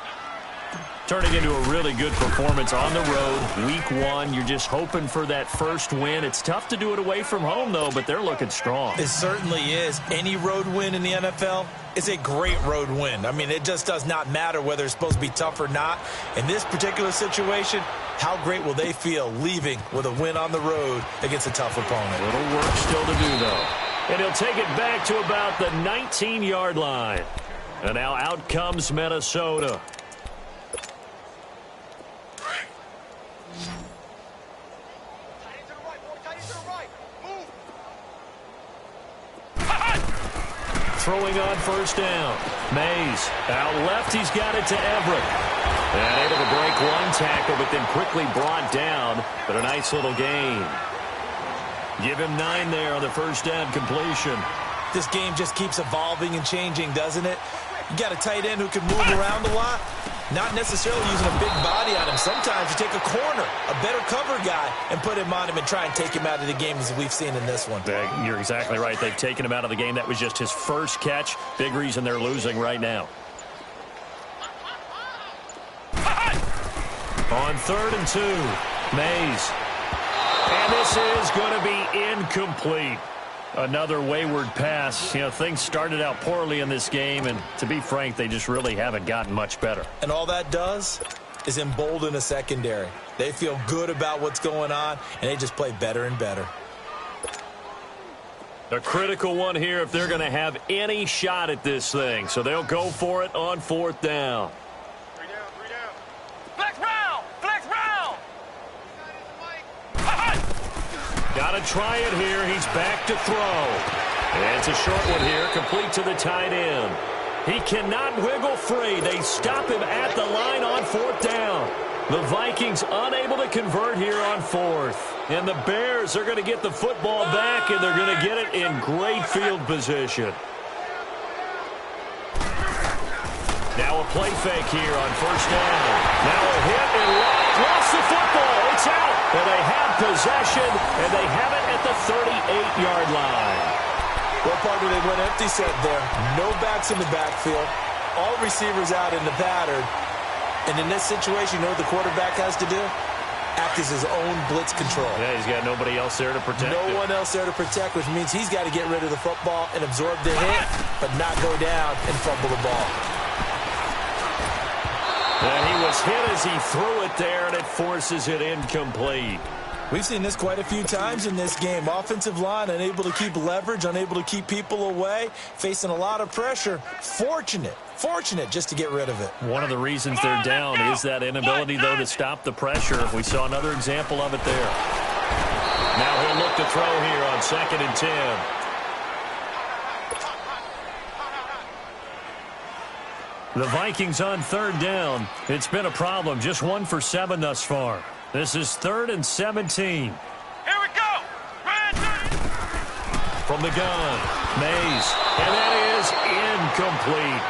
Turning into a really good performance on the road. Week 1, you're just hoping for that first win. It's tough to do it away from home, though, but they're looking strong.
It certainly is. Any road win in the NFL is a great road win. I mean, it just does not matter whether it's supposed to be tough or not. In this particular situation, how great will they feel leaving with a win on the road against a tough opponent?
A little work still to do, though. And he'll take it back to about the 19-yard line. And now out comes Minnesota. Throwing on first down. Mays out left. He's got it to Everett. And able to break one tackle, but then quickly brought down. But a nice little gain. Give him 9 there on the first down completion.
This game just keeps evolving and changing, doesn't it? You got a tight end who can move around a lot. Not necessarily using a big body on him. Sometimes you take a corner, a better cover guy, and put him on him and try and take him out of the game as we've seen in this one.
You're exactly right. They've taken him out of the game. That was just his first catch. Big reason they're losing right now. On 3rd and 2, Mays. And this is going to be incomplete. Another wayward pass. You know, things started out poorly in this game, and to be frank, they just really haven't gotten much better.
And all that does is embolden a secondary. They feel good about what's going on, and they just play better and better.
A critical one here if they're going to have any shot at this thing. So they'll go for it on 4th down.
3 down. Flex round!
Got to try it here. He's back to throw. And it's a short one here, complete to the tight end. He cannot wiggle free. They stop him at the line on 4th down. The Vikings unable to convert here on 4th. And the Bears are going to get the football back, and they're going to get it in great field position. Now a play fake here on 1st down. Now a hit and lost the football. It's out. And they have possession, and they have it at the 38-yard line.
Well, partner, they went empty set there. No backs in the backfield. All receivers out in the pattern. And in this situation, you know what the quarterback has to do? Act as his own blitz control.
Yeah, he's got nobody else there to protect him.
No one else there to protect, which means he's got to get rid of the football and absorb the hit, but not go down and fumble the ball.
And he was hit as he threw it there, and it forces it incomplete.
We've seen this quite a few times in this game. Offensive line unable to keep leverage, unable to keep people away, facing a lot of pressure. Fortunate just to get rid of it.
One of the reasons they're down is that inability, though, to stop the pressure. We saw another example of it there. Now he'll look to throw here on 2nd and 10. The Vikings on 3rd down. It's been a problem. Just 1 for 7 thus far. This is 3rd and 17.
Here we go!
From the gun, Mays. And that is incomplete.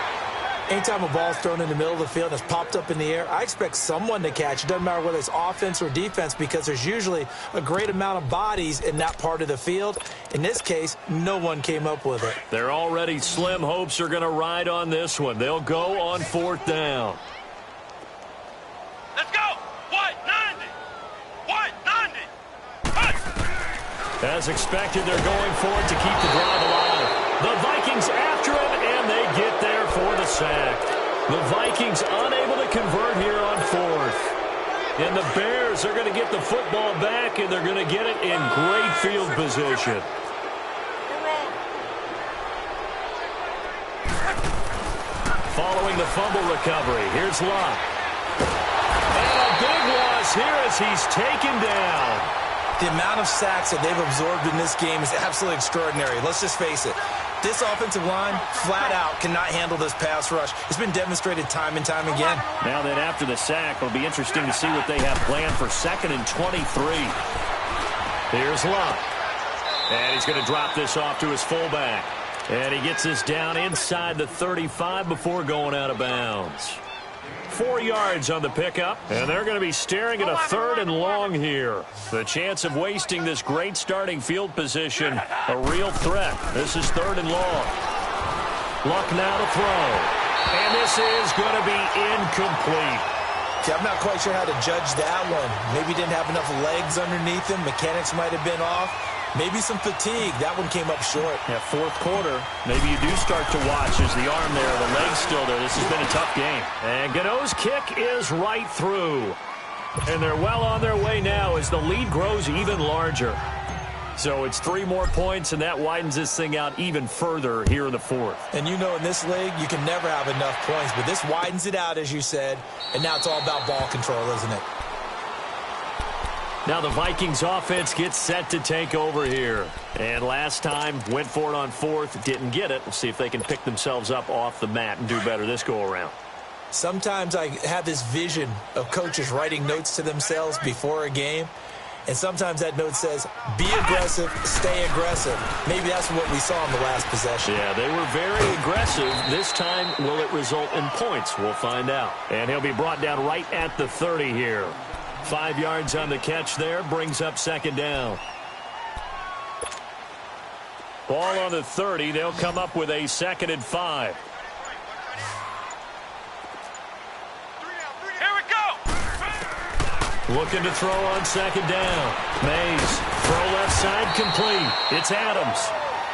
Anytime a ball's thrown in the middle of the field and it's popped up in the air, I expect someone to catch. It doesn't matter whether it's offense or defense, because there's usually a great amount of bodies in that part of the field. In this case, no one came up with it.
Their already slim hopes are going to ride on this one. They'll go on 4th down.
Let's go! What? 90! What? 90! What?
As expected, they're going for it to keep the drive alive. The Vikings after him, and they get there for the sack. The Vikings unable to convert here on 4th. And the Bears are going to get the football back, and they're going to get it in great field position. Following the fumble recovery, here's Locke. falls here as he's taken down.
The amount of sacks that they've absorbed in this game is absolutely extraordinary. Let's just face it. This offensive line, flat out, cannot handle this pass rush. It's been demonstrated time and time again.
Now then, after the sack, it'll be interesting to see what they have planned for 2nd and 23. Here's Luck. And he's going to drop this off to his fullback. And he gets this down inside the 35 before going out of bounds. 4 yards on the pickup, and they're going to be staring at a 3rd and long here. The chance of wasting this great starting field position, a real threat. This is 3rd and long. Luck now to throw. And this is going to be incomplete.
See, I'm not quite sure how to judge that one. Maybe didn't have enough legs underneath him. Mechanics might have been off. Maybe some fatigue. That one came up short.
Yeah, 4th quarter, maybe you do start to watch as the arm there, the leg's still there. This has been a tough game. And Gano's kick is right through. And they're well on their way now as the lead grows even larger. So it's 3 more points, and that widens this thing out even further here in the 4th.
And you know in this league, you can never have enough points. But this widens it out, as you said. And now it's all about ball control, isn't it?
Now the Vikings offense gets set to take over here. And last time, went for it on 4th, didn't get it. We'll see if they can pick themselves up off the mat and do better this go-around.
Sometimes I have this vision of coaches writing notes to themselves before a game. And sometimes that note says, be aggressive, stay aggressive. Maybe that's what we saw in the last possession.
Yeah, they were very aggressive. This time, will it result in points? We'll find out. And he'll be brought down right at the 30 here. 5 yards on the catch there, brings up 2nd down. Ball on the 30. They'll come up with a 2nd and 5.
Here we go.
Looking to throw on 2nd down. Mays, throw left side complete. It's Adams.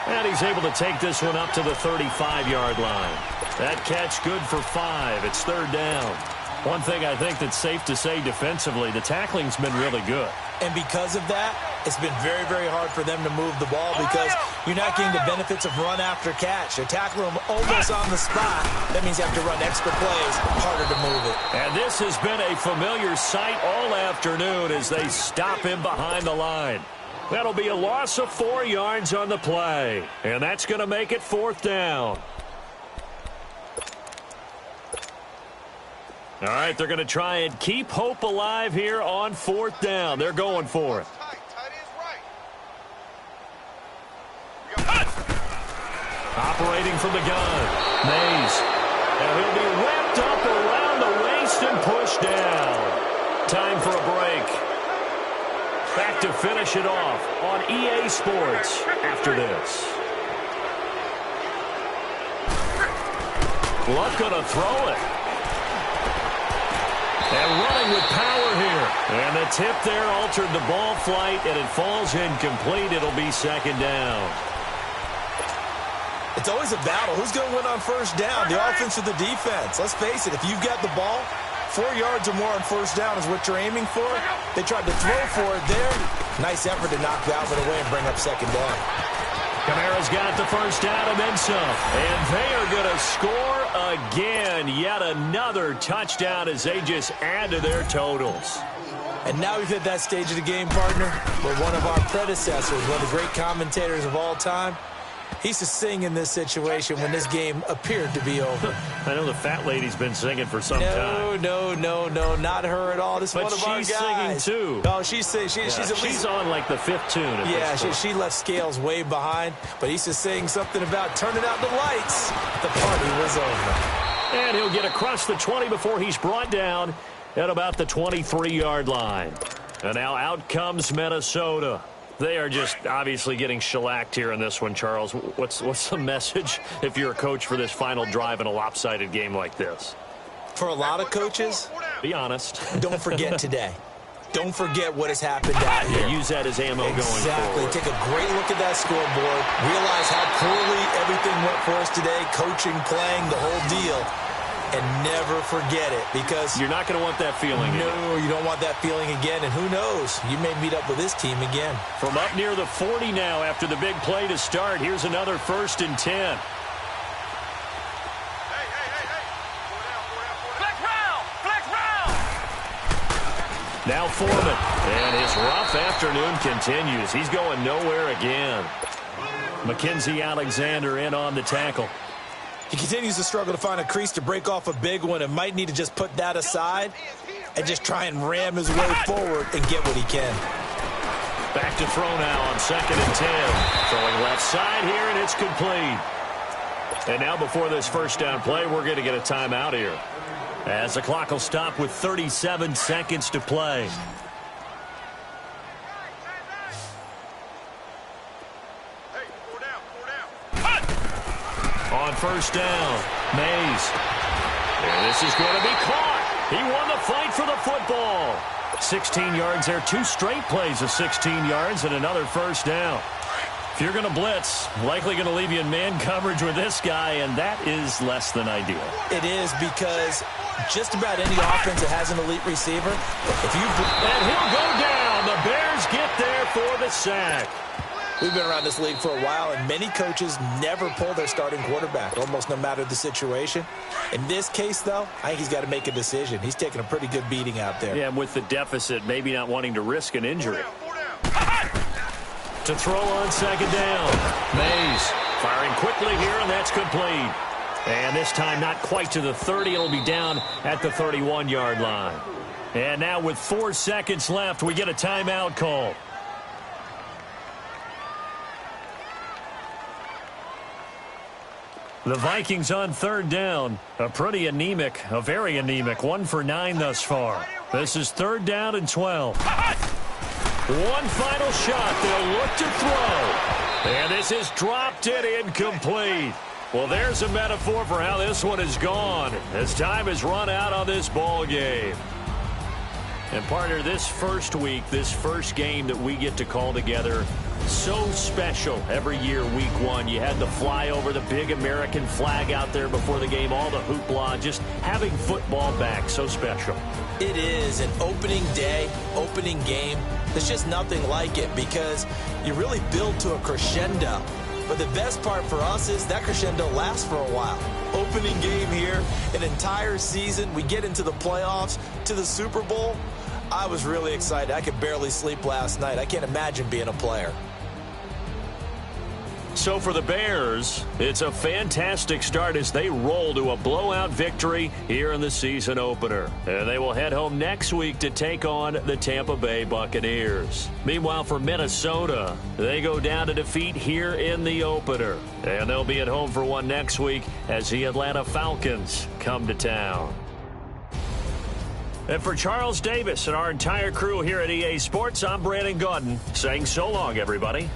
And he's able to take this one up to the 35-yard line. That catch good for 5. It's 3rd down. One thing I think that's safe to say defensively, the tackling's been really good.
And because of that, it's been very, very hard for them to move the ball because you're not getting the benefits of run after catch. They tackle them almost on the spot. That means you have to run extra plays, harder to move it.
And this has been a familiar sight all afternoon as they stop him behind the line. That'll be a loss of 4 yards on the play. And that's going to make it 4th down. All right, they're going to try and keep hope alive here on 4th down. They're going for it. Operating from the gun. Mays. And he'll be wrapped up around the waist and pushed down. Time for a break. Back to finish it off on EA Sports after this. Luck going to throw it. And running with power here. And the tip there altered the ball flight, and it falls incomplete. It'll be 2nd down.
It's always a battle. Who's going to win on 1st down, the offense or the defense? Let's face it, if you've got the ball, 4 yards or more on 1st down is what you're aiming for. They tried to throw for it there. Nice effort to knock Galvin away and bring up 2nd down.
Kamara's got the 1st down and then some. And they are going to score again. Yet another touchdown as they just add to their totals.
And now we've hit that stage of the game, partner, where one of our predecessors, one of the great commentators of all time, he used to sing in this situation when this game appeared to be over.
I know the fat lady's been singing for some time.
No, not her at all. This is one of our guys.
But she's singing, too.
Oh, she's
on like the 5th tune.
Yeah, she left Scales way behind, but he used to sing something about turning out the lights. The party was over.
And he'll get across the 20 before he's brought down at about the 23-yard line. And now out comes Minnesota. They are just obviously getting shellacked here in this one, Charles. What's the message if you're a coach for this final drive in a lopsided game like this?
For a lot of coaches,
be honest.
Don't forget today. Don't forget what has happened out here.
Use that as ammo going forward.
Exactly. Take a great look at that scoreboard. Realize how poorly everything went for us today. Coaching, playing, the whole deal. And never forget it, because
you're not going to want that feeling again.
No, you don't want that feeling again. And who knows? You may meet up with this team again.
From up near the 40 now after the big play to start. Here's another 1st and 10. Now Foreman. And his rough afternoon continues. He's going nowhere again. Mackenzie Alexander in on the tackle.
He continues to struggle to find a crease to break off a big one and might need to just put that aside and just try and ram his way forward and get what he can.
Back to throw now on 2nd and 10. Throwing left side here, and it's complete. And now before this first down play, we're going to get a timeout here, as the clock will stop with 37 seconds to play. On first down, Mays. And this is going to be caught. He won the fight for the football. 16 yards there, 2 straight plays of 16 yards and another first down. If you're going to blitz, likely going to leave you in man coverage with this guy, and that is less than ideal.
It is, because just about any offense that has an elite receiver,
and he'll go down. The Bears get there for the sack.
We've been around this league for a while, and many coaches never pull their starting quarterback, almost no matter the situation. In this case, though, I think he's got to make a decision. He's taking a pretty good beating out there.
Yeah, and with the deficit, maybe not wanting to risk an injury. To throw on 2nd down. Mays firing quickly here, and that's complete. And this time not quite to the 30. It'll be down at the 31-yard line. And now with 4 seconds left, we get a timeout call. The Vikings on 3rd down. A pretty anemic, a very anemic 1 for 9 thus far. This is 3rd down and 12. One final shot. They'll look to throw. And this is dropped and incomplete. Well, there's a metaphor for how this one is gone, as time has run out on this ball game. And partner, this first week, this first game that we get to call together, so special every year, week 1. You had the flyover, the big American flag out there before the game, all the hoopla, just having football back, so special.
It is an opening day, opening game. There's just nothing like it, because you really build to a crescendo. But the best part for us is that crescendo lasts for a while. Opening game here, an entire season. We get into the playoffs, to the Super Bowl. I was really excited. I could barely sleep last night. I can't imagine being a player.
So for the Bears, it's a fantastic start as they roll to a blowout victory here in the season opener. And they will head home next week to take on the Tampa Bay Buccaneers. Meanwhile, for Minnesota, they go down to defeat here in the opener. And they'll be at home for one next week as the Atlanta Falcons come to town. And for Charles Davis and our entire crew here at EA Sports, I'm Brandon Gaudin saying so long, everybody.